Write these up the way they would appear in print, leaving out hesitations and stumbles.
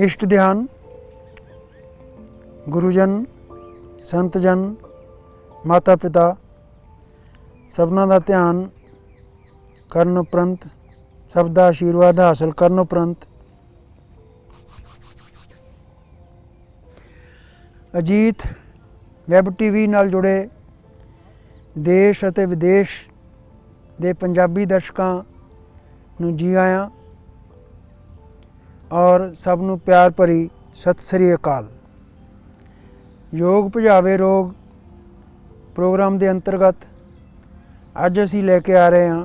इष्ट ध्यान, गुरुजन, संत जन, माता पिता सबना का ध्यान करन उपरंत, सब दा आशीर्वाद हासिल करन उपरंत अजीत वैब टीवी नाल जुड़े देश ਅਤੇ विदेश ਦੇ ਪੰਜਾਬੀ ਦਰਸ਼ਕਾਂ ਨੂੰ जी आया और सब ਨੂੰ प्यार भरी सत श्री अकाल। योग भुजावे रोग प्रोग्राम के अंतर्गत अज असी लैके आ रहे हैं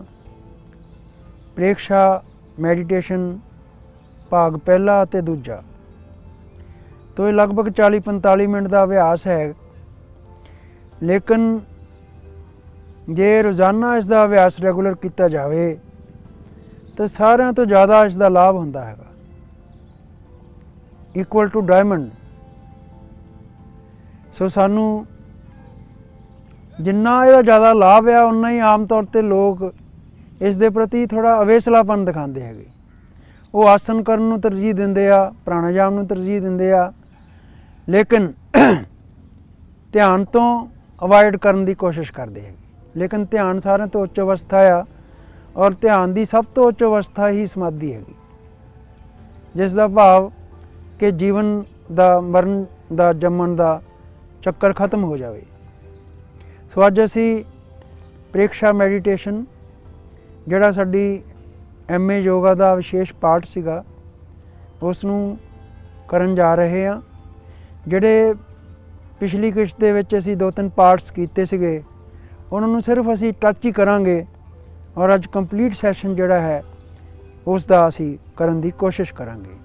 प्रेक्षा मैडिटेशन भाग पहला ते दूजा। तो ये लगभग 40-45 मिनट का अभ्यास है, लेकिन जे रोज़ाना इसका अभ्यास रेगूलर किया जाए तो सारिਆਂ तो ज़्यादा इसका लाभ होंदा है। Equal to diamond. सो सानू जिन्ना इसका ज़्यादा लाभ है उन्ना ही आम तौर पर लोग इस दे प्रति थोड़ा अवेसलापन दिखाते हैं। वो आसन करन नूं तरजीह दिंदे आ, प्राणायाम नूं तरजीह दिंदे आ, लेकिन ध्यान तो अवॉइड करने की कोशिश करते हैं। लेकिन ध्यान सारे तो उच्च अवस्था आ और ध्यान की सब तो उच्च अवस्था ही समाधि हैगी, जिसका भाव कि जीवन का मरण का जम्मन का चक्कर खत्म हो जाए। सो अज असी प्रेक्षा मैडिटेशन जिहड़ा साडी MA योगा का विशेष पाठ सीगा उसनूं करन जा रहे हैं। जिहड़े पिछली किश्त दे विच असी 2-3 पार्ट्स कीते सीगे उन्होंने सिर्फ असी टच ही करांगे और अज कंप्लीट सैशन जिहड़ा है उसका असी करन दी कोशिश करांगे।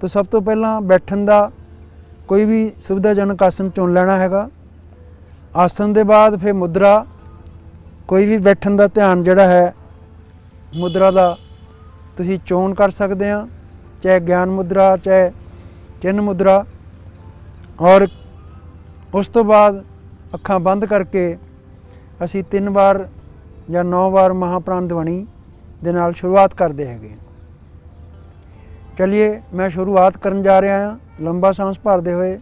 तो सब तो पहला बैठन का कोई भी सुविधाजनक आसन चुन लेना हैगा। आसन के बाद फिर मुद्रा, कोई भी बैठन का ध्यान जिहड़ा है मुद्रा का तुसी चोन कर सकते हैं, चाहे ज्ञान मुद्रा चाहे चिन्ह मुद्रा। और उस तो बाद अखां बंद करके असी 3 बार या 9 बार महाप्राण ध्वनि दे नाल शुरुआत करते हैं। चलिए मैं शुरुआत करन जा रहा हाँ लंबा सांस भरते हुए।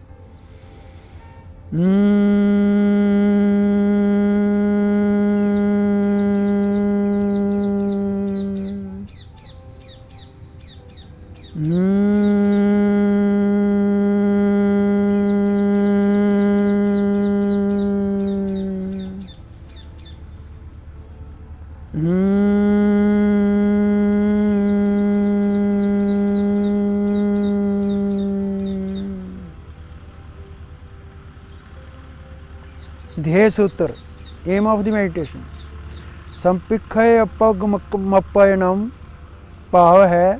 ध्येय सूत्र, एम ऑफ द मेडिटेशन। संपिखय अपग मपयनम, भाव है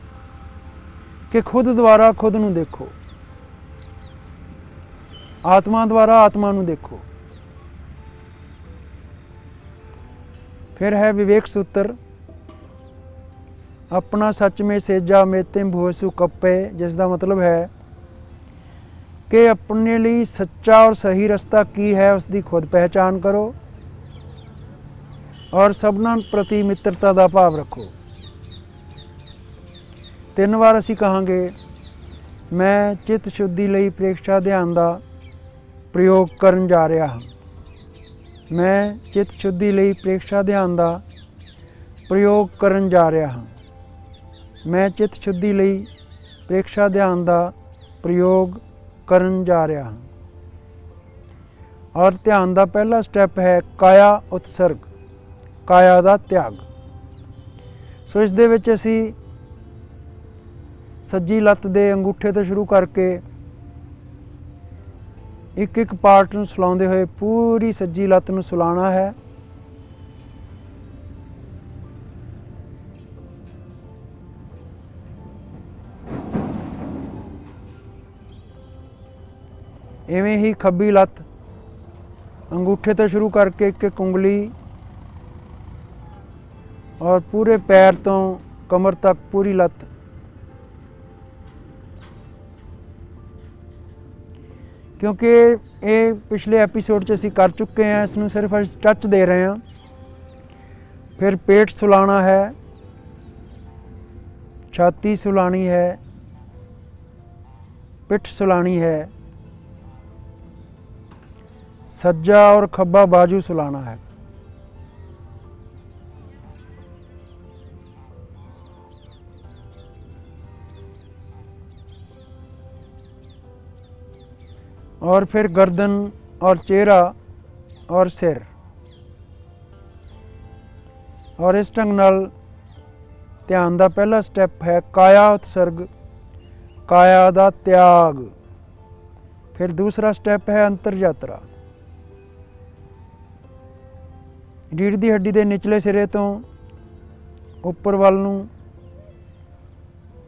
कि खुद द्वारा खुद नूं देखो, आत्मा द्वारा आत्मा नूं देखो। फिर है विवेक सूत्र, अपना सच में सेजा मेते भूसु कप्पे, जिसका मतलब है कि अपने लिए सच्चा और सही रास्ता की है उसकी खुद पहचान करो और सबना प्रति मित्रता का भाव रखो। 3 बार असी कहांगे, मैं चित्त शुद्धि लई प्रेक्षा ध्यान का प्रयोग करन जा रहा हाँ। मैं चित्त शुद्धि लई प्रेक्षा ध्यान का प्रयोग करन जा रहा हाँ। मैं चित्त शुद्धि लई प्रेक्षा ध्यान का प्रयोग करन जा रहा हाँ। और ध्यान का पहला स्टैप है काया उत्सर्ग, काया का त्याग। सो इस दे विच असी सज्जी लत्त दे अंगूठे तो शुरू करके एक एक पार्ट नूं सुलाउंदे होए पूरी सज्जी लत्त नूं सुलाना है। इवें ही खब्बी लत्त अंगूठे तो शुरू करके एक एक उंगली और पूरे पैर तो कमर तक पूरी लत्त। क्योंकि ये पिछले एपीसोड च असी कर चुके हैं, इसनूं सिर्फ अस टच दे रहे हैं। फिर पेट सुलाना है, छाती सुलानी है, पिठ सुलानी है, सज्जा और खब्बा बाजू सुलाना है। और फिर गर्दन और चेहरा और सिर। और इस ढंग नाल ध्यान का पहला स्टैप है काया उत्सर्ग, काया दा त्याग। फिर दूसरा स्टैप है अंतर यात्रा। रीढ़ की हड्डी के निचले सिरे तो उपर वाल नूं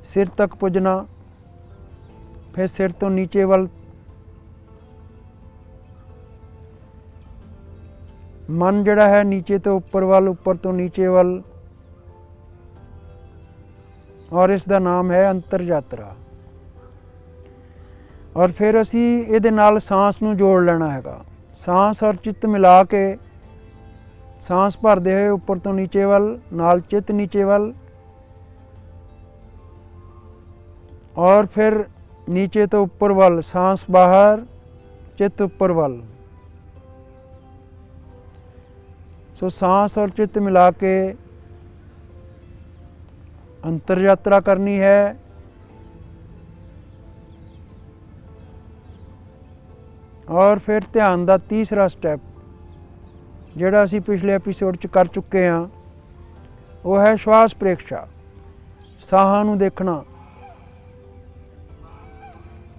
सिर तक पुजना, फिर सिर तो नीचे वाल मन जड़ा है नीचे तो उपर वाल, उपर तो नीचे वाल, और इसका नाम है अंतर यात्रा। और फिर असी इहदे नाल सांस नूं जोड़ लेना हैगा। सांस और चित्त मिला के सांस भरदे हुए उपर तो नीचे वाल, नाल चित्त नीचे वाल, और फिर नीचे तो उपर वाल, सांस बाहर चित्त उपर वाल। सो सांस और चित्त मिला के अंतर यात्रा करनी है। और फिर ध्यान का तीसरा स्टैप जिहड़ा असी पिछले एपीसोड च कर चुके हाँ, वो है श्वास प्रेक्षा, साहां नूं देखना।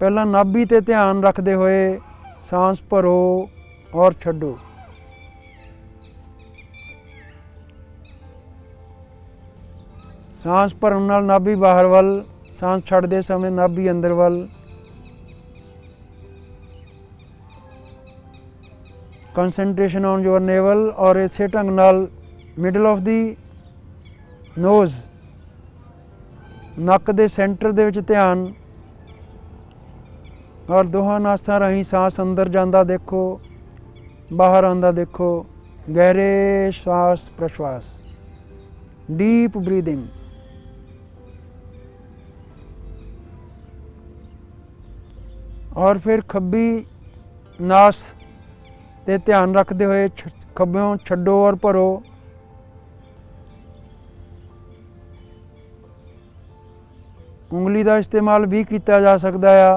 पहला नाभि ते ध्यान रखते हुए सांस भरो और छड्डो। सांस भरन नाल नाभि बाहर वाल, सांस छड्डदे समय नाभि अंदर वाल। Concentration on your naval. और इसे ढंग नाल मिडल ऑफ दी नोज, नक दे सेंटर दे विच ध्यान, और दोहां नासां राहीं सांस अंदर जांदा देखो, बाहर आंदा देखो। गहरे श्वास प्रश्वास, डीप ब्रीदिंग। और फिर खब्बी नास ते ध्यान रखते हुए खब्बों छड्डो और भरो। उंगली का इस्तेमाल भी किया जा सकता है,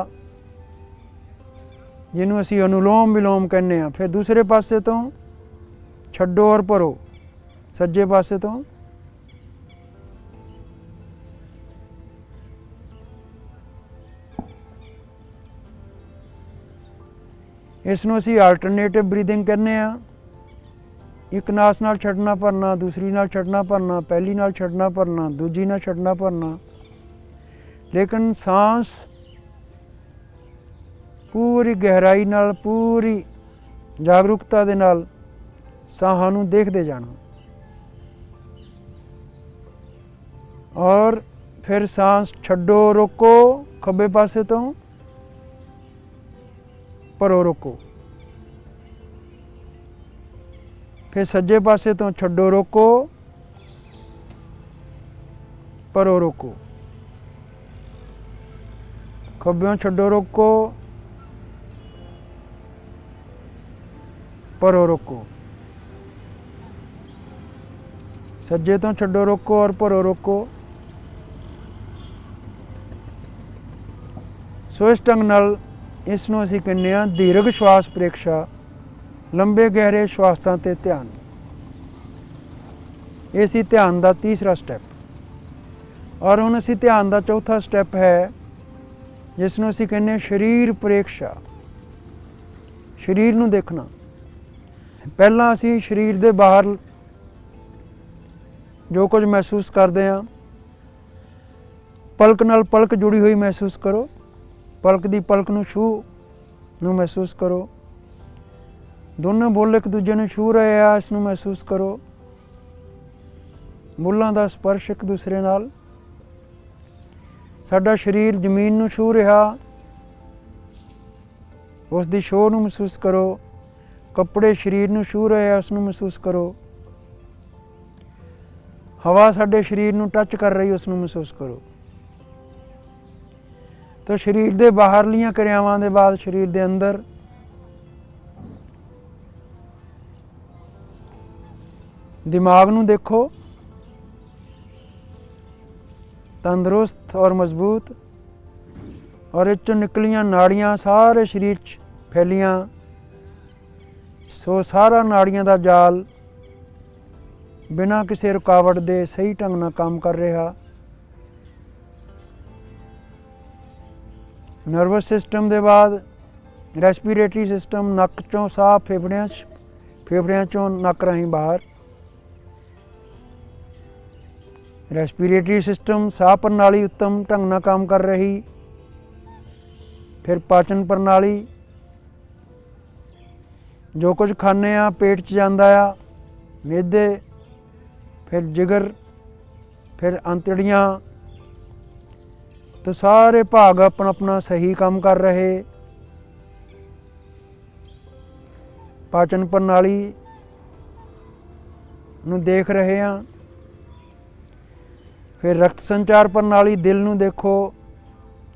जिन्हों असी अनुलोम विलोम कहने हैं। फिर दूसरे पासे तो छड्डो और भरो, सज्जे पासे तो। इसनों असी आल्टरनेटिव ब्रीदिंग कहने हैं। एक नास नाल छड्डना भरना, दूसरी नाल छड्डना भरना, पहली नाल छड्डना भरना, दूजी नाल छड्डना भरना। लेकिन सांस पूरी गहराई नाल, पूरी जागरूकता दे नाल साहां नूं देखदे जाना। और फिर सांस छड्डो, रोको, खब्बे पासे तो भरो, रोको। फिर सज्जे पासे तो छड्डो, रोको, भरो, रोको। खब्बों छड्डो, रोको, भरो, रोको। सज्जे तो छड्डो, रोको और भरो, रोको। सो इस ढंग नाल इसनों असीं कहने आ दीर्घ श्वास प्रेक्षा, लंबे गहरे श्वासां ते ध्यान। ये सी ध्यान का तीसरा स्टैप। और हुण असीं ध्यान का चौथा स्टैप है जिसनों असीं कहने शरीर प्रेक्षा, शरीर नूं देखना। पहला असीं शरीर दे बाहर जो कुछ महसूस करते हैं, पलक नाल पलक जुड़ी हुई महसूस करो। पलक दी पलक नूं छू नूं महसूस करो। दोनों बुੱਲ एक दूजे नूं छू रहे आ, इस नूं महसूस करो। बुੱਲਾਂ दा स्पर्श एक दूसरे नाल। साडा शरीर जमीन नूं छू रहा, उस दी छो नूं महसूस करो। कपड़े शरीर नूं छू रहे आ, उस नूं महसूस करो। हवा साडे शरीर नूं टच कर रही, उस नूं महसूस करो। तो शरीर के बाहरलियां क्रियावां के बाद शरीर के अंदर दिमाग नूं देखो, तंदुरुस्त और मजबूत, और इस चों निकलियां नाड़ियां सारे शरीर च फैलियां। सो सारा नाड़ियां का जाल बिना किसी रुकावट के सही ढंग नाल काम कर रहा। नर्वस सिस्टम के बाद रैसपीरेटरी सिस्टम, नक चों साह फेफड़ियां चों नक राहीं बाहर। रैसपीरेटरी सिस्टम, साह प्रणाली उत्तम ढंग नाल काम कर रही। फिर पाचन प्रणाली, जो कुछ खाने आ पेट च जांदा आ, मेदे, फिर जिगर, फिर अंतड़ियाँ, तो सारे भाग अपना अपना सही काम कर रहे। पाचन प्रणाली नूं देख रहे हैं। फिर रक्त संचार प्रणाली, दिल नूं देखो,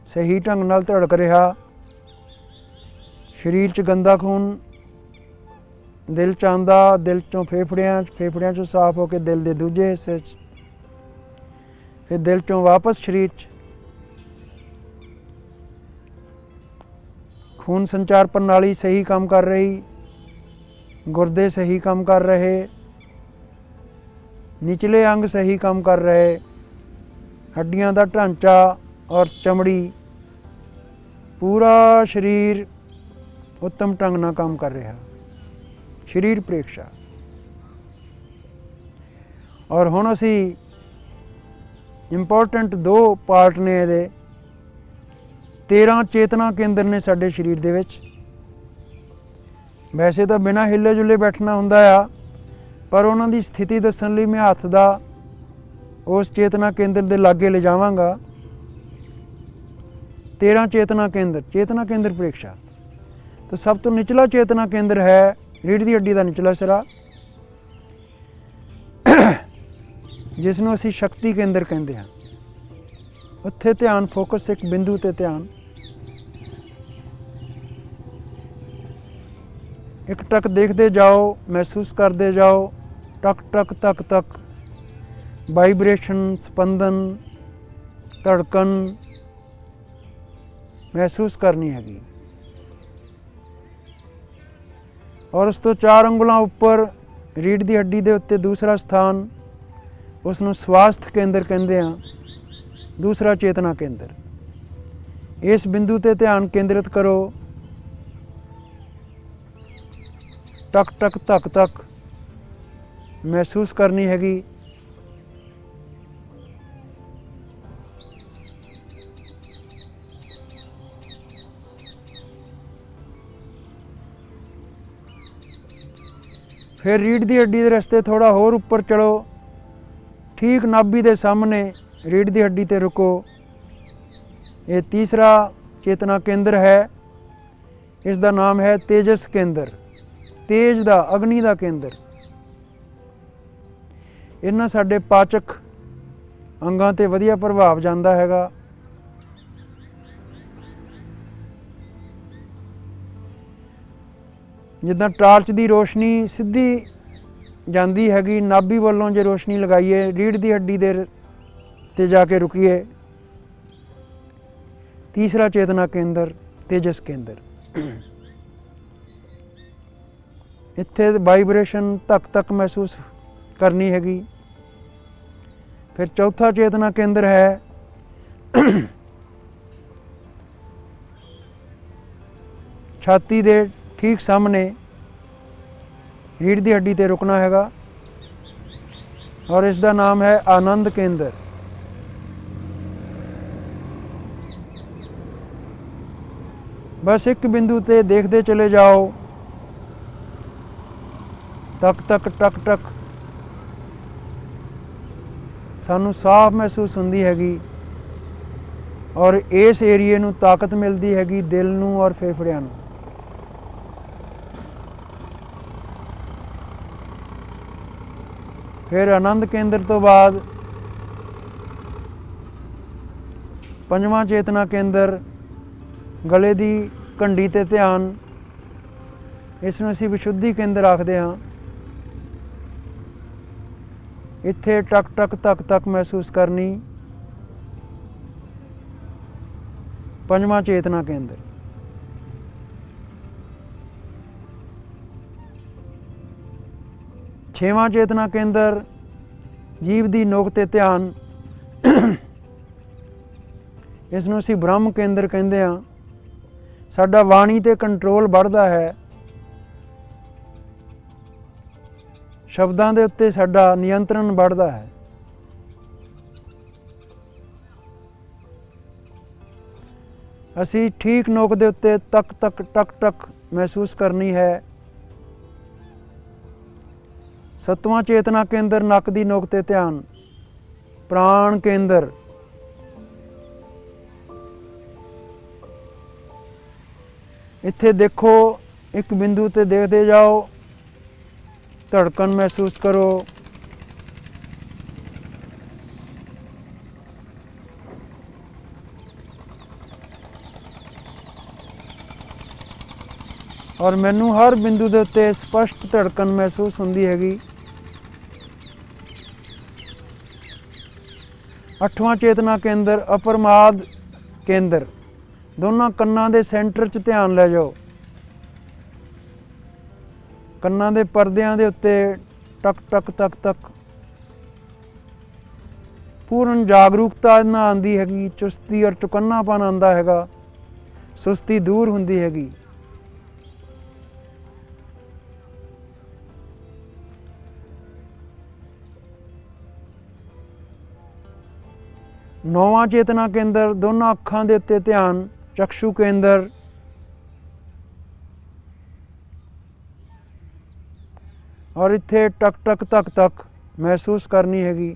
सही ढंग नाल धड़क रहा। शरीर च गंदा खून दिल च आंदा, दिल चों फेफड़ियां चों साफ होकर दिल के दूजे हिस्से च, फिर दिल चों वापस शरीर च। खून संचार प्रणाली सही काम कर रही, गुर्दे सही काम कर रहे, निचले अंग सही काम कर रहे, हड्डियां का ढांचा और चमड़ी, पूरा शरीर उत्तम ढंग नाल काम कर रहा। शरीर प्रेक्षा। और हुण असी इंपोर्टेंट दो पार्ट ने इहदे। 13 चेतना केंद्र ने साडे शरीर दे विच। वैसे तो बिना हिले जुले बैठना हुंदा आ, पर उन्हां दी स्थिति दस्सण लई मैं हत्थ दा उस चेतना केंद्र दे लागे ले जावांगा। 13 चेतना केंद्र प्रेक्षा। तो सब तो निचला चेतना केंद्र है रीढ़ की हड्डी का निचला सिरा, जिसनों असी शक्ति केंद्र कहते हैं। उत्थे ध्यान, फोकस एक बिंदु ते ध्यान। एक टक देखते जाओ, महसूस करते जाओ, टक टक तक तक वाइब्रेशन, स्पंदन, धड़कन महसूस करनी हैगी। और उस तो 4 अंगुलों उपर रीढ़ की हड्डी के उत्ते दूसरा स्थान, उसनों स्वास्थ्य केंद्र कहते हैं। दूसरा चेतना केंद्र। इस बिंदु ते ध्यान केंद्रित करो। टक टक तक तक महसूस करनी हैगी। फिर रीढ़ की हड्डी के रस्ते थोड़ा होर उपर चलो, ठीक नाभि के सामने रीढ़ की हड्डी ते रुको। ये तीसरा चेतना केंद्र है। इसका नाम है तेजस केंद्र, तेज दा, अग्नि का केंद्र। इन्हां साडे पाचक अंगां ते वधिया प्रभाव जांदा हैगा। जिद्दां टार्च की रोशनी सीधी जाती हैगी, नाभि वालों जे रोशनी लगाइए, रीढ़ की हड्डी दे ते जाके रुकीए। तीसरा चेतना केंद्र तेजस केंद्र। इत्थे वाइब्रेशन तक तक महसूस करनी हैगी। फिर चौथा चेतना केंद्र है छाती दे ठीक सामने, रीढ़ की हड्डी ते रुकना हैगा। और इसका नाम है आनंद केंद्र। बस एक बिंदु ते देखते चले जाओ, तक तक टक टक सानू साफ महसूस होंदी हैगी। और इस एरिए नू ताकत मिलती हैगी, दिल नू और फेफड़ियां नू। फिर आनंद केंद्र तो बाद 5वां चेतना केंद्र गले की घंटी ते ध्यान, इसनूं असीं विशुद्धि केंद्र आखदे हां। इत्थे टक टक तक तक महसूस करनी। पंजवां चेतना केंद्र। छेवां चेतना केंद्र जीव की नोक ते ध्यान, इसनूं असीं ब्रह्म केंद्र कहंदे हां। साडा वाणी ते कंट्रोल बढ़दा है, शब्दां दे उत्ते साडा नियंत्रण बढ़दा है। असीं ठीक नोक दे उत्ते तक तक टक टक महसूस करनी है। सतवां चेतना केंद्र नक दी नोक ते ध्यान, प्राण केंद्र। इत्थे देखो, एक बिंदु ते देखते जाओ, धड़कन महसूस करो। और मैनू हर बिंदु के उत्ते स्पष्ट धड़कन महसूस होंदी हैगी। 8वां चेतना केंद्र अपरमाद केंद्र, दोनों कन्नां दे सेंटर च ध्यान ले जाओ। कन्नां दे परदियां दे उत्ते टक टक तक तक पूर्ण जागरूकता ना आंदी हैगी, चुस्ती और चुकन्नापन आंदा हैगा, सुस्ती दूर हुंदी हैगी। नौवां चेतना केंद्र दोनों अखां दे उत्ते ध्यान, चक्षु केंद्र। और इत्थे टक टक तक तक महसूस करनी हैगी।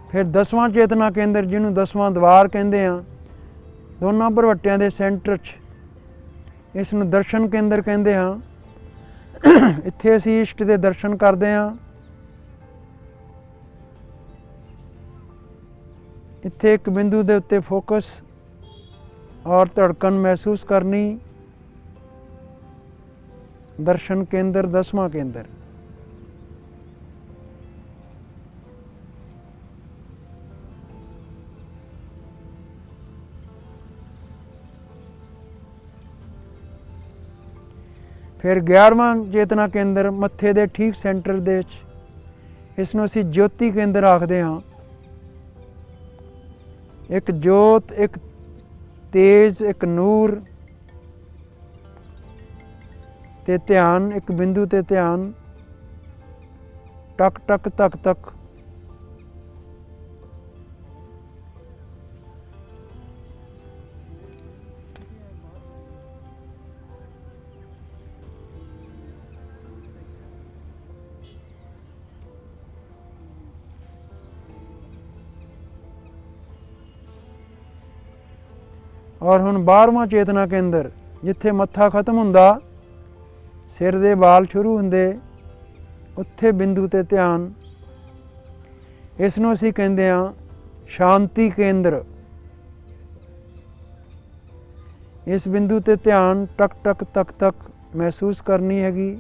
फिर 10वां चेतना केंद्र, जिन्हों 10वां द्वार कहते हैं, दोनों भरवटियां दे सेंटर च, इसनूं दर्शन केंद्र कहते हैं। इत्थे असीं इष्ट दे दर्शन करते हैं। इत्थे एक बिंदु दे उत्ते फोकस और धड़कन महसूस करनी। दर्शन केंद्र 10वां केंद्र। फिर 11वां चेतना केंद्र मत्थे दे ठीक सेंटर दे विच, इसनूं असीं ज्योति केंद्र आखदे हां। एक जोत, एक तेज, एक नूर ते ध्यान, एक बिंदु ते ध्यान, टक टक तक तक। और हुण 12वां चेतना केंद्र, जिथे मत्था खत्म हुंदा, सिर दे बाल शुरू हुंदे, उत्थे बिंदु ते ध्यान। इसनूं असीं कहंदे हां शांति केंद्र। इस बिंदु ते ध्यान टक टक तक तक महसूस करनी हैगी।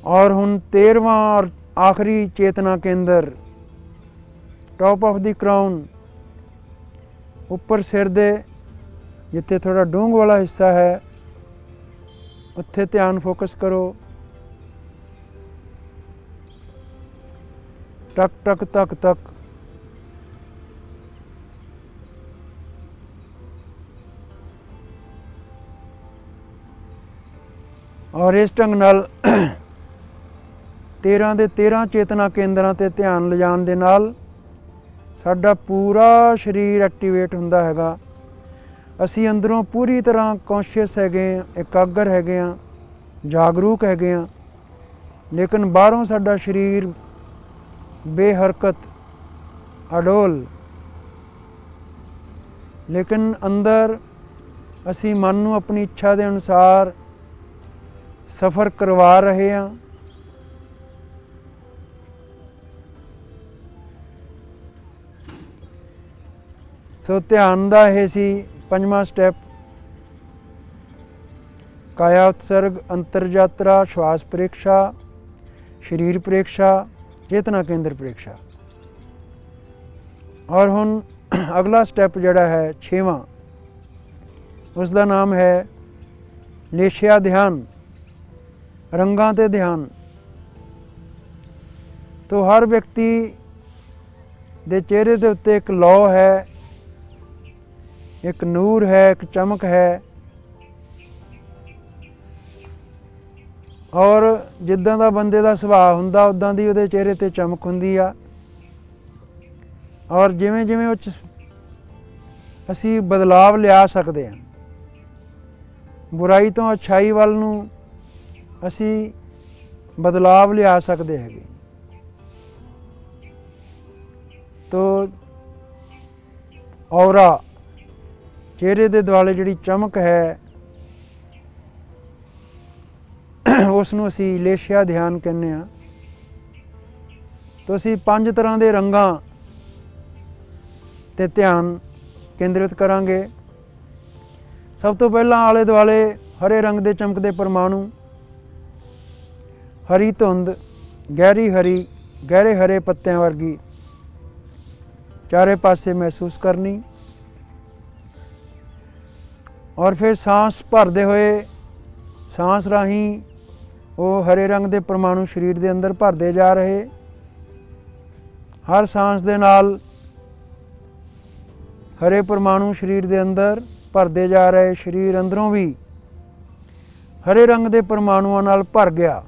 और हुण 13वां और आखिरी चेतना केंद्र, टॉप ऑफ द क्राउन, ऊपर सिर दे जिथे थोड़ा डूंग वाला हिस्सा है, उत्थे ध्यान फोकस करो। टक टक तक तक। और इस ढंग नाल 13 ਦੇ 13 चेतना केंद्रां ते ध्यान लिजाण दे नाल ਸਾਡਾ ਪੂਰਾ ਸਰੀਰ ਐਕਟੀਵੇਟ ਹੁੰਦਾ ਹੈਗਾ। ਅਸੀਂ ਅੰਦਰੋਂ ਪੂਰੀ ਤਰ੍ਹਾਂ ਕੌਨਸ਼ੀਅਸ ਹੈਗੇ ਹਾਂ, ਇਕਾਗਰ ਹੈਗੇ ਹਾਂ, ਜਾਗਰੂਕ ਹੈਗੇ ਹਾਂ, ਲੇਕਿਨ ਬਾਹਰੋਂ ਸਾਡਾ ਸਰੀਰ ਬੇਹਰਕਤ, ਅਡੋਲ। ਲੇਕਿਨ ਅੰਦਰ ਅਸੀਂ ਮਨ ਨੂੰ ਆਪਣੀ ਇੱਛਾ ਦੇ ਅਨੁਸਾਰ ਸਫ਼ਰ ਕਰਵਾ ਰਹੇ ਹਾਂ। ਸੋ ਧਿਆਨ ਦਾ ਇਹ ਸੀ 5ਵਾਂ ਸਟੈਪ, ਕਾਇਆ ਉਤਸਰਗ, ਅੰਤਰ ਯਾਤਰਾ, ਸ਼ਵਾਸ ਪ੍ਰੇਕਸ਼ਾ, ਸਰੀਰ ਪ੍ਰੇਕਸ਼ਾ, ਚੇਤਨਾ ਕੇਂਦਰ ਪ੍ਰੇਕਸ਼ਾ। ਔਰ ਹੁਣ ਅਗਲਾ ਸਟੈਪ ਜਿਹੜਾ ਹੈ 6ਵਾਂ, ਉਸ ਦਾ ਨਾਮ ਹੈ ਲੇਸ਼ਿਆ ਧਿਆਨ, ਰੰਗਾਂ ਤੇ ਧਿਆਨ। ਤੋ ਹਰ ਵਿਅਕਤੀ ਦੇ ਚਿਹਰੇ ਦੇ ਉੱਤੇ ਇੱਕ ਲौ ਹੈ, ਇੱਕ ਨੂਰ ਹੈ, ਇੱਕ ਚਮਕ ਹੈ। ਔਰ ਜਿੱਦਾਂ ਦਾ ਬੰਦੇ ਦਾ ਸੁਭਾਅ ਹੁੰਦਾ ਉੱਦਾਂ ਦੀ ਉਹਦੇ ਚਿਹਰੇ 'ਤੇ ਚਮਕ ਹੁੰਦੀ ਆ। ਔਰ ਜਿਵੇਂ ਜਿਵੇਂ ਉਹ 'ਚ ਅਸੀਂ ਬਦਲਾਵ ਲਿਆ ਸਕਦੇ ਹਾਂ, ਬੁਰਾਈ ਤੋਂ ਅੱਛਾਈ ਵੱਲ ਨੂੰ ਅਸੀਂ ਬਦਲਾਵ ਲਿਆ ਸਕਦੇ ਹੈਗੇ। ਤੋ ਔਰਾ, ਚਿਹਰੇ ਦੇ ਦੁਆਲੇ ਜਿਹੜੀ ਚਮਕ ਹੈ, ਉਸ ਨੂੰ ਅਸੀਂ ਲੇਸ਼ਿਆ ਧਿਆਨ ਕਹਿੰਦੇ ਹਾਂ। ਤੋ ਅਸੀਂ 5 ਤਰ੍ਹਾਂ ਦੇ ਰੰਗਾਂ 'ਤੇ ਧਿਆਨ ਕੇਂਦਰਿਤ ਕਰਾਂਗੇ। ਸਭ ਤੋਂ ਪਹਿਲਾਂ ਆਲੇ ਦੁਆਲੇ ਹਰੇ ਰੰਗ ਦੇ ਚਮਕਦੇ ਪਰਮਾਣੂ, ਹਰੀ ਧੁੰਦ, ਗਹਿਰੀ ਹਰੀ, ਗਹਿਰੇ ਹਰੇ ਪੱਤਿਆਂ ਵਰਗੀ ਚਾਰੇ ਪਾਸੇ ਮਹਿਸੂਸ ਕਰਨੀ। ਔਰ ਫਿਰ ਸਾਂਸ ਭਰਦੇ ਹੋਏ, ਸਾਂਸ ਰਾਹੀਂ ਉਹ ਹਰੇ ਰੰਗ ਦੇ ਪਰਮਾਣੂ ਸਰੀਰ ਦੇ ਅੰਦਰ ਭਰਦੇ ਜਾ ਰਹੇ। ਹਰ ਸਾਂਸ ਦੇ ਨਾਲ ਹਰੇ ਪਰਮਾਣੂ ਸਰੀਰ ਦੇ ਅੰਦਰ ਭਰਦੇ ਜਾ ਰਹੇ। ਸਰੀਰ ਅੰਦਰੋਂ ਵੀ ਹਰੇ ਰੰਗ ਦੇ ਪਰਮਾਣੂਆਂ ਨਾਲ ਭਰ ਗਿਆ।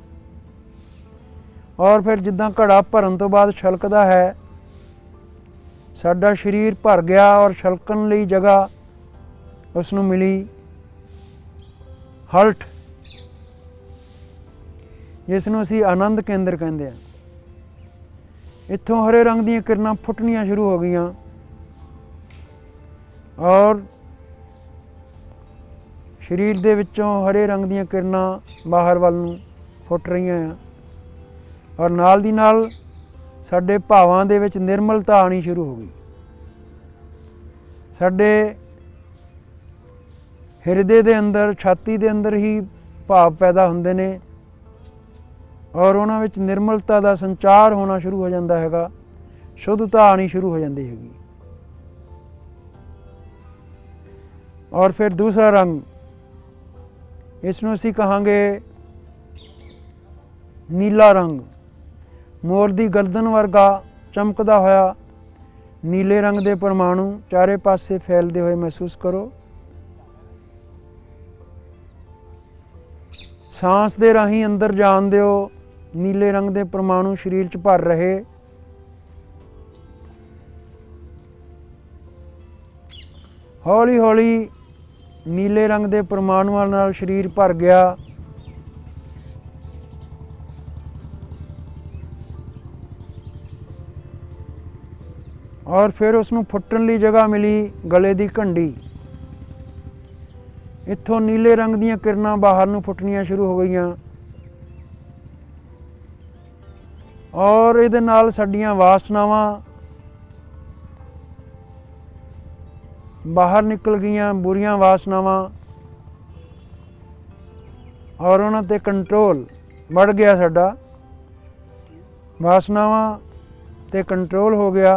ਔਰ ਫਿਰ ਜਿੱਦਾਂ ਘੜਾ ਭਰਨ ਤੋਂ ਬਾਅਦ ਛਲਕਦਾ ਹੈ, ਸਾਡਾ ਸਰੀਰ ਭਰ ਗਿਆ ਔਰ ਛਲਕਣ ਲਈ ਜਗ੍ਹਾ ਉਸ ਨੂੰ ਮਿਲੀ ਹਲਟ, ਜਿਸ ਨੂੰ ਅਸੀਂ ਆਨੰਦ ਕੇਂਦਰ ਕਹਿੰਦੇ ਹਾਂ। ਇੱਥੋਂ ਹਰੇ ਰੰਗ ਦੀਆਂ ਕਿਰਨਾਂ ਫੁੱਟਣੀਆਂ ਸ਼ੁਰੂ ਹੋ ਗਈਆਂ ਔਰ ਸਰੀਰ ਦੇ ਵਿੱਚੋਂ ਹਰੇ ਰੰਗ ਦੀਆਂ ਕਿਰਨਾਂ ਬਾਹਰ ਵੱਲ ਨੂੰ ਫੁੱਟ ਰਹੀਆਂ ਆ। ਔਰ ਨਾਲ ਦੀ ਨਾਲ ਸਾਡੇ ਭਾਵਾਂ ਦੇ ਵਿੱਚ ਨਿਰਮਲਤਾ ਆਉਣੀ ਸ਼ੁਰੂ ਹੋ ਗਈ। ਸਾਡੇ ਹਿਰਦੇ ਦੇ ਅੰਦਰ, ਛਾਤੀ ਦੇ ਅੰਦਰ ਹੀ ਭਾਵ ਪੈਦਾ ਹੁੰਦੇ ਨੇ ਔਰ ਉਹਨਾਂ ਵਿੱਚ ਨਿਰਮਲਤਾ ਦਾ ਸੰਚਾਰ ਹੋਣਾ ਸ਼ੁਰੂ ਹੋ ਜਾਂਦਾ ਹੈਗਾ, ਸ਼ੁੱਧਤਾ ਆਉਣੀ ਸ਼ੁਰੂ ਹੋ ਜਾਂਦੀ ਹੈਗੀ। ਔਰ ਫਿਰ ਦੂਸਰਾ ਰੰਗ, ਇਸ ਨੂੰ ਅਸੀਂ ਕਹਾਂਗੇ ਨੀਲਾ ਰੰਗ। ਮੋਰ ਦੀ ਗਰਦਨ ਵਰਗਾ ਚਮਕਦਾ ਹੋਇਆ ਨੀਲੇ ਰੰਗ ਦੇ ਪਰਮਾਣੂ ਚਾਰੇ ਪਾਸੇ ਫੈਲਦੇ ਹੋਏ ਮਹਿਸੂਸ ਕਰੋ। ਸਾਂਸ ਦੇ ਰਾਹੀਂ ਅੰਦਰ ਜਾਣ ਦਿਓ, ਨੀਲੇ ਰੰਗ ਦੇ ਪਰਮਾਣੂ ਸਰੀਰ 'ਚ ਭਰ ਰਹੇ। ਹੌਲੀ ਹੌਲੀ ਨੀਲੇ ਰੰਗ ਦੇ ਪਰਮਾਣੂਆਂ ਨਾਲ ਸਰੀਰ ਭਰ ਗਿਆ। ਔਰ ਫਿਰ ਉਸ ਨੂੰ ਫੁੱਟਣ ਲਈ ਜਗ੍ਹਾ ਮਿਲੀ ਗਲੇ ਦੀ ਘੰਟੀ। ਇੱਥੋਂ ਨੀਲੇ ਰੰਗ ਦੀਆਂ ਕਿਰਨਾਂ ਬਾਹਰ ਨੂੰ ਫੁੱਟਣੀਆਂ ਸ਼ੁਰੂ ਹੋ ਗਈਆਂ ਔਰ ਇਹਦੇ ਨਾਲ ਸਾਡੀਆਂ ਵਾਸਨਾਵਾਂ ਬਾਹਰ ਨਿਕਲ ਗਈਆਂ, ਬੁਰੀਆਂ ਵਾਸਨਾਵਾਂ, ਔਰ ਉਹਨਾਂ 'ਤੇ ਕੰਟਰੋਲ बढ़ गया। साडा वासनावां ते कंट्रोल हो गया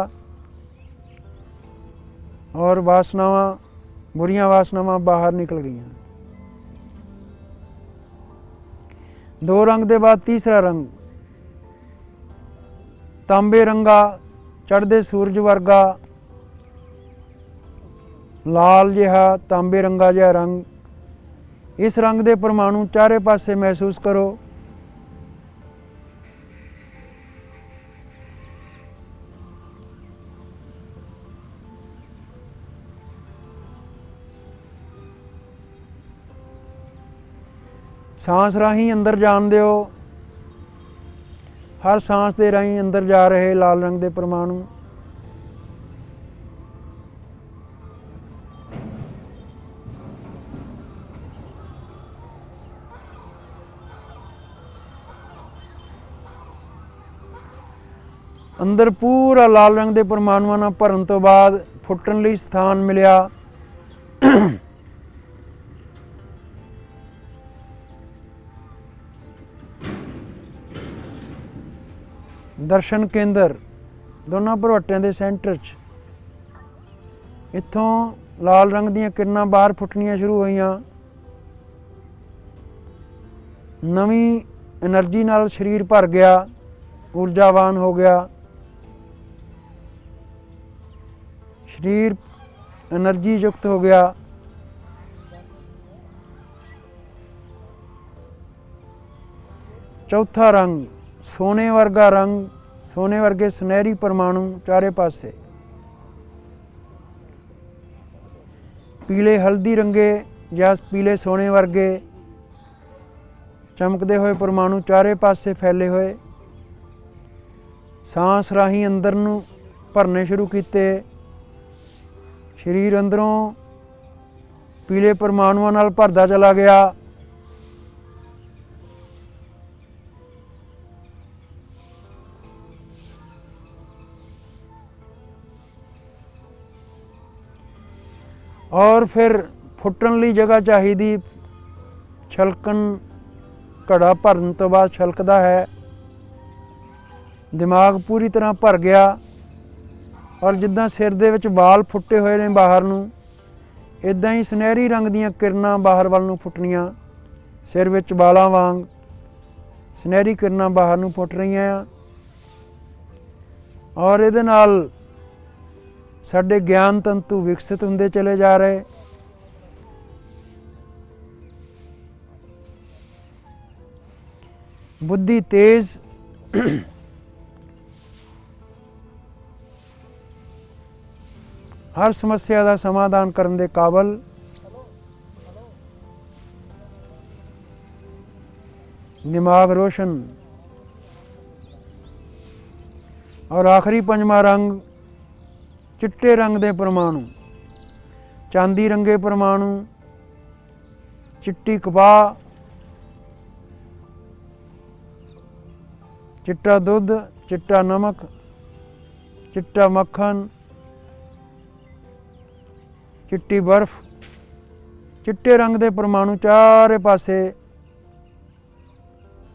और वासनावां बुरियां वासनावां बाहर निकल गई। दो रंग के बाद तीसरा रंग तांबे रंगा चढ़ते सूरज वर्गा लाल जिहा तांबे रंगा जिहा रंग। इस रंग के परमाणु चारे पासे महसूस करो। सांस राही अंदर जान दिओ। हर सांस के राही अंदर जा रहे लाल रंग के परमाणु अंदर पूरा लाल रंग के परमाणुओं नाल भरन तो बाद फुटन लई स्थान मिलिया। दर्शन केंद्र दोनों भरवटियां के सेंटर च इत्थों लाल रंग दीयां किरणां बाहर फुटनियां शुरू होईयां। नवीं एनर्जी नाल शरीर भर गया, ऊर्जावान हो गया। शरीर एनर्जी युक्त हो गया। चौथा रंग सोने वर्गा रंग, सोने वर्गे सुनहरी परमाणु चारे पासे। पीले हल्दी रंगे या पीले सोने वर्गे चमकते हुए परमाणु चारे पासे फैले हुए। सांस राही अंदर नूं भरने शुरू किए। शरीर अंदरों पीले परमाणुओं नाल भरदा चला गया। और फिर फुटन लई जगह चाहिदी। छलकन घड़ा भरन तो बाद छलकदा है। दिमाग पूरी तरह भर गया और जिद्दां सिर दे विच वाल फुटे हुए ने बाहर नूं, इदां ही सुनहरी रंग दीयां किरणां बाहर वाल नूं फुटणियां। सिर विच वालां वांग सुनहरी किरणां बाहर नूं फुट रहीआं आ और इहदे नाल साडे ज्ञान तंतु विकसित हुंदे चले जा रहे। बुद्धि तेज हर समस्या का समाधान करने के काबल। दिमाग रोशन। और आखिरी पंजवा रंग चिट्टे रंग के परमाणु, चांदी रंगे परमाणु, चिट्टी कपाह, चिट्टा दुध, चिट्टा नमक, चिट्टा मक्खन, चिट्टी बर्फ। चिट्टे रंग के परमाणु चारे पासे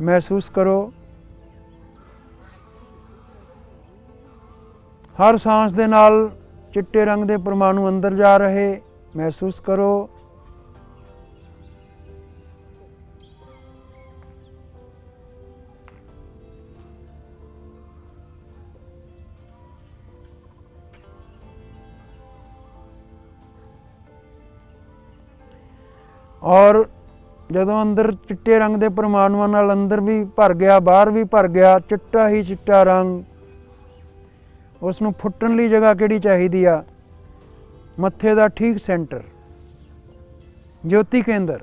महसूस करो। हर सांस दे नाल चिट्टे रंग के परमाणु अंदर जा रहे महसूस करो। और जदों अंदर चिट्टे रंग के परमाणुओं नाल अंदर भी भर गया, बाहर भी भर गया, चिट्टा ही चिट्टा रंग, उसनूं फुटन लई जगह किहड़ी चाहीदी आ? मत्थे दा ठीक सेंटर, ज्योति केंद्र।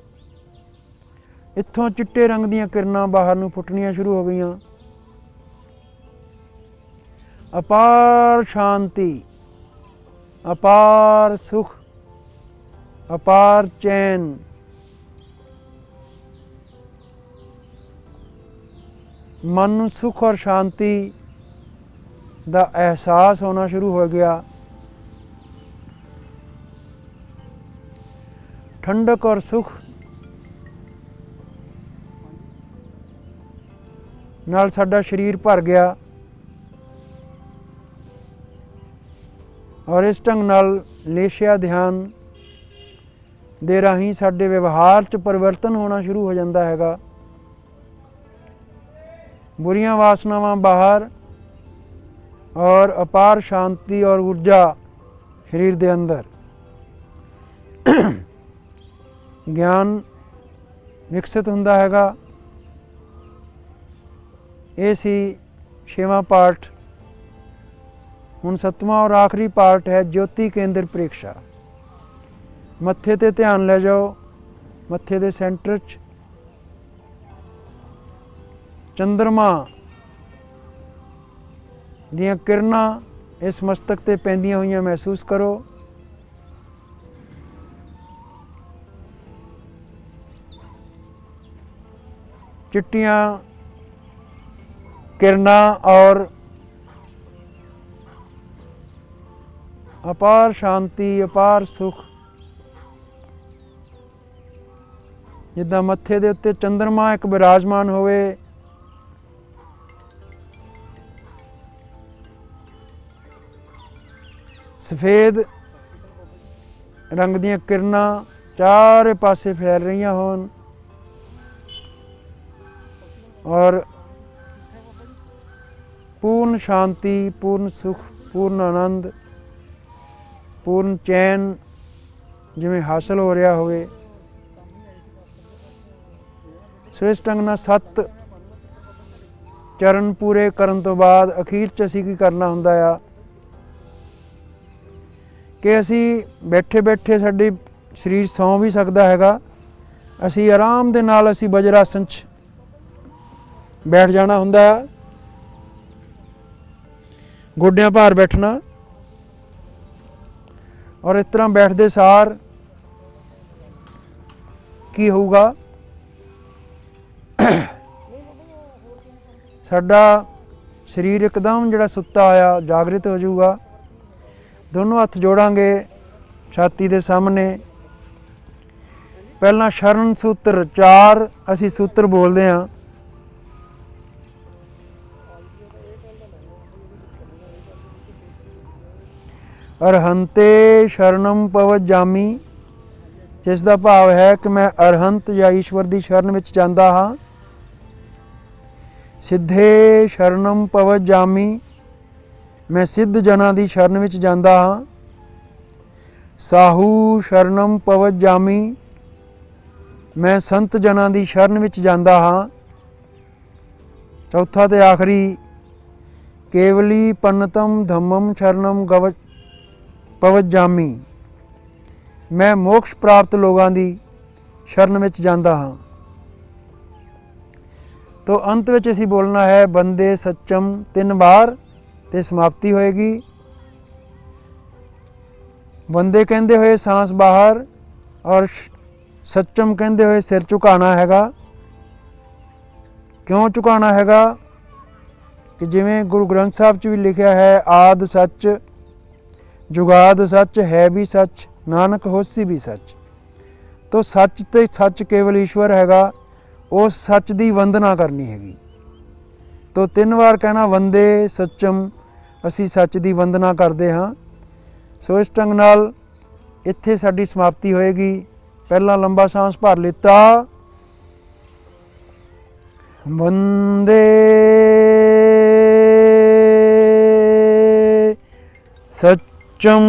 इत्थों चिट्टे रंग दीयां किरणां बाहर नूं फुटनियां शुरू हो गईयां। अपार शांति, अपार सुख, अपार चैन, मन नूं सुख और शांति का एहसास होना शुरू हो गया। ठंडक और सुख नाल साडा शरीर भर गया और इस ढंग नाल लेशिया ध्यान दे राही साडे व्यवहार च परिवर्तन होना शुरू हो जाता हैगा। बुरियां वासनावां बाहर और अपार शांति और ऊर्जा शरीर के अंदर। ज्ञान विकसित हुंदा हैगा। ये सी 6वां पार्ट। हुण 7वां और आखिरी पार्ट है ज्योति केंद्र परीक्षा। मत्थे ते ध्यान ले जाओ, मत्थे दे सेंटर च ਚੰਦਰਮਾ ਦੀਆਂ ਕਿਰਨਾਂ ਇਸ ਮਸਤਕ ਤੇ ਪੈਂਦੀਆਂ ਹੋਈਆਂ ਮਹਿਸੂਸ ਕਰੋ। चिट्टियाँ किरणा और अपार शांति, अपार सुख, जिद्दां मत्थे दे उत्ते चंद्रमा एक विराजमान होवे, सफेद रंग दीयां किरणां चारे पासे फैल रही होन और पूर्ण शांति, पूर्ण सुख, पूर्ण आनंद, पूर्ण चैन जिवें हासिल हो रहा होवे। सो इस ढंग नाल 7 चरण पूरे करन तो बाद अखीर च असीं की करना हुंदा आ कि असीं बैठे बैठे साडी शरीर सौ भी सकदा हैगा, असीं आराम दे नाल असीं वज्रासन च बैठ जाना हुंदा, गोड्यां भार बैठना और इस तरह बैठते सार की होगा, साडा शरीर एकदम जिहड़ा सुत्ता होया जागृत हो जाऊगा। दोनों हथ जोड़ांगे छाती दे सामने। पहला शरण सूत्र 4 असी सूत्र बोलते हैं। अरहंते शरणम पवजामी, जिसका भाव है कि मैं अरहंत या ईश्वर की शरण में जाता हाँ। सिद्धे शरणम पवजामी, मैं सिद्ध जना की शरण में जाता हाँ। साहू शरणम पवजामी, मैं संत जना की शरण में जाता हाँ। चौथा ते आखिरी केवली पन्नतम धम्मम शरणम पवजामी, मैं मोक्ष प्राप्त लोगों की शरण में जाता हाँ। तो अंत में असी बोलना है बंदे सच्चम 3 बार ते समाप्ति होएगी। बंदे कहते हुए सांस बाहर और सच्चम कहते हुए सिर झुकाना हैगा। क्यों झुकाना हैगा कि जिवें गुरु ग्रंथ साहब च भी लिखा है आद सच जुगाद सच है भी सच नानक होसी भी सच। तो सच ते सच केवल ईश्वर हैगा, उस सच की वंदना करनी हैगी। तो 3 बार कहना वंदे सच्चम, असी सच की वंदना करते हाँ। सो इस ढंग नाल इत्थे साडी समाप्ति होएगी। पहला लंबा सांस भर लिता, वंदे सच्चम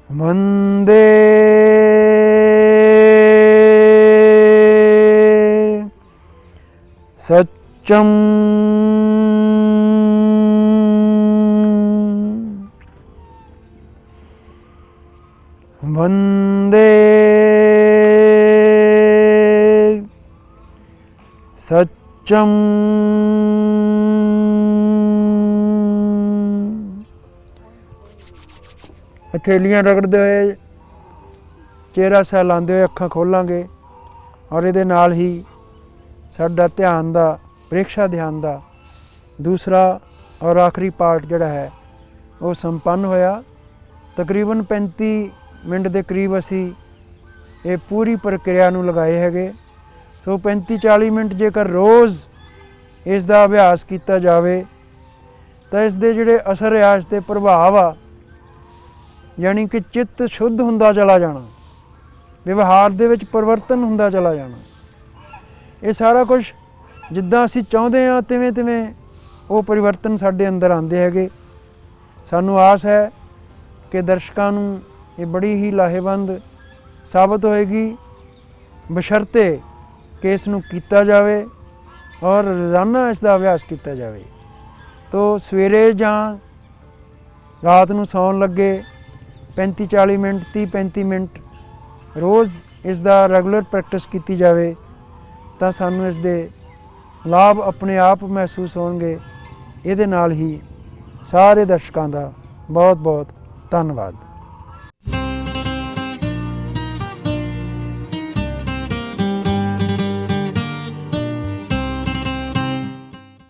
वंदे सच्चम वंदे सच्चम हथेलियां रगड़ते हुए चेहरा सहलाते हुए अखां खोलांगे और ये नाल ही साडा ध्यान दा प्रेक्षा ध्यान दा दूसरा और आखिरी पार्ट जिहड़ा है वो संपन्न होया। तकरीबन 35 मिनट के करीब असी ये पूरी प्रक्रिया नूं लगाए हैगे। सो 35-40 मिनट जेकर रोज़ इसका अभ्यास किया जाए तो इसके जिहड़े असर आ, इसके प्रभाव आ, यानी कि चित्त शुद्ध हुंदा चला जाना, व्यवहार दे विच परिवर्तन हुंदा चला जाना। ये सारा कुछ जिद्दां असीं चाहुंदे हां तिवें तिवें वो परिवर्तन साडे अंदर आंदे हैगे। सानूं आस है कि दर्शकां नूं ये बड़ी ही लाहेवंद साबित होएगी, बशर्ते कि इसनूं कीता जावे और रोज़ाना इसका अभ्यास किया जाए। तो सवेरे जां रात नूं सौण लगे 35-40 ਮਿੰਟ 30-35 ਮਿੰਟ ਰੋਜ਼ ਇਸ ਦਾ ਰੈਗੂਲਰ ਪ੍ਰੈਕਟਿਸ ਕੀਤੀ ਜਾਵੇ ਤਾਂ ਸਾਨੂੰ ਇਸ ਦੇ ਲਾਭ ਆਪਣੇ ਆਪ ਮਹਿਸੂਸ ਹੋਣਗੇ। ਇਹਦੇ ਨਾਲ ਹੀ ਸਾਰੇ ਦਰਸ਼ਕਾਂ ਦਾ ਬਹੁਤ ਬਹੁਤ ਧੰਨਵਾਦ।